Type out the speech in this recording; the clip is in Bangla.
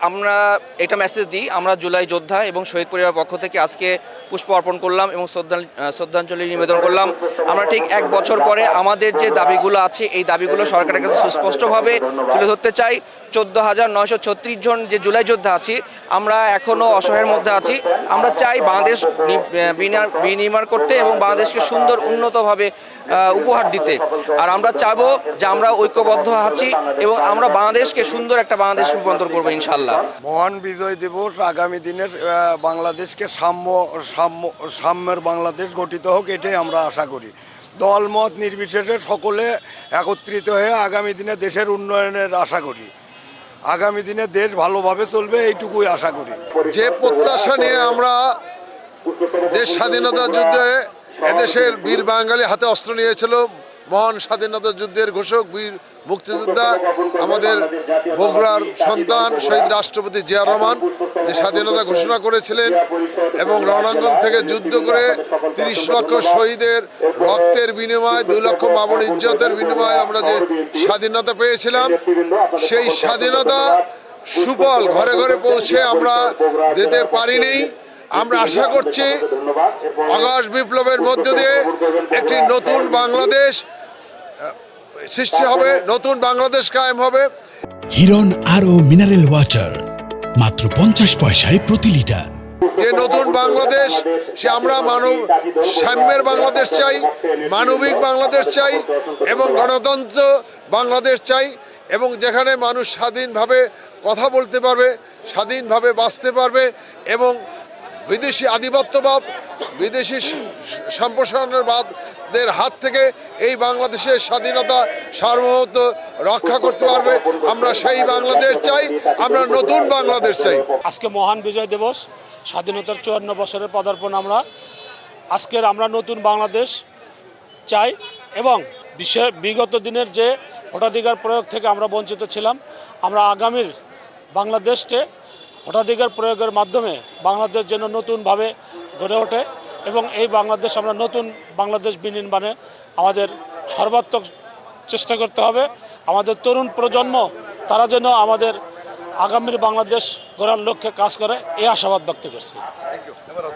আমরা এটা মেসেজ দিই, আমরা জুলাই যোদ্ধা এবং শহীদ পরিবারের পক্ষ থেকে আজকে পুষ্প অর্পণ করলাম এবং শ্রদ্ধাঞ্জলি নিবেদন করলাম। আমরা ঠিক 1 বছর পরে আমাদের যে দাবিগুলো আছে এই দাবিগুলো সরকারের কাছে সুস্পষ্টভাবে তুলে ধরতে চাই। 14,936 জন যে জুলাই যোদ্ধা আছি, আমরা এখনও অসহায়ের মধ্যে আছি। আমরা চাই বাংলাদেশ বিনির্মাণ করতে এবং বাংলাদেশকে সুন্দর উন্নতভাবে উপহার দিতে। আর আমরা চাবো যে আমরা ঐক্যবদ্ধ আছি এবং আমরা বাংলাদেশকে সুন্দর একটা বাংলাদেশ রূপান্তর করবো ইনশাল্লাহ। মহান বিজয় দিবস আগামী দিনের বাংলাদেশকে সাম্যের বাংলাদেশ গঠিত হোক, এটাই আমরা আশা করি। দলমত নির্বিশেষে সকলে একত্রিত হয়ে আগামী দিনে দেশের উন্নয়নের আশা করি। আগামী দিনে দেশ ভালোভাবে চলবে এইটুকুই আশা করি। যে প্রত্যাশা নিয়ে আমরা দেশ স্বাধীনতা যুদ্ধে এদেশের বীর বাঙালি হাতে অস্ত্র নিয়েছিল, মহান স্বাধীনতা যুদ্ধের ঘোষক বীর মুক্তিযোদ্ধা আমাদের বগুড়ার সন্তান শহীদ রাষ্ট্রপতি জিয়া রহমান যে স্বাধীনতা ঘোষণা করেছিলেন এবং রণাঙ্গন থেকে যুদ্ধ করে 30 লক্ষ শহীদের রক্তের বিনিময়ে 2 লক্ষ মামুন ইজ্জতের বিনিময়ে আমরা যে স্বাধীনতা পেয়েছিলাম, সেই স্বাধীনতা সুফল ঘরে ঘরে পৌঁছে আমরা দিতে পারিনি। আমরা আশা করছি আগস্ট বিপ্লবের মধ্য দিয়ে একটি নতুন বাংলাদেশ সৃষ্টি হবে, নতুন বাংলাদেশ কায়েম হবে। হিরন আরও মিনারেল ওয়াটার মাত্র 50 পয়সায় প্রতি লিটার। যে নতুন বাংলাদেশ, সে আমরা সাম্যের বাংলাদেশ চাই, মানবিক বাংলাদেশ চাই এবং গণতন্ত্র বাংলাদেশ চাই, এবং যেখানে মানুষ স্বাধীনভাবে কথা বলতে পারবে, স্বাধীনভাবে বাঁচতে পারবে এবং বিদেশি আধিপত্যবাদ, বিদেশি সম্প্রসারণবাদের হাত থেকে এই বাংলাদেশের স্বাধীনতা সার্বভৌমত্ব রক্ষা করতে পারবে। আমরা সেই বাংলাদেশ চাই, আমরা নতুন বাংলাদেশ চাই। আজকে মহান বিজয় দিবস, স্বাধীনতার 54 বছরের পদার্পণ। আমরা নতুন বাংলাদেশ চাই এবং বিগত দিনের যে ভোটাধিকার প্রয়োগ থেকে আমরা বঞ্চিত ছিলাম, আমরা আগামীর বাংলাদেশকে ভোটাধিকার প্রয়োগের মাধ্যমে বাংলাদেশ যেন নতুনভাবে গড়ে ওঠে এবং এই বাংলাদেশ আমরা নতুন বাংলাদেশ বিনির্মাণে আমাদের সর্বাত্মক চেষ্টা করতে হবে। আমাদের তরুণ প্রজন্ম তারা যেন আমাদের আগামীর বাংলাদেশ গড়ার লক্ষ্যে কাজ করে, এই আশাবাদ ব্যক্ত করছি।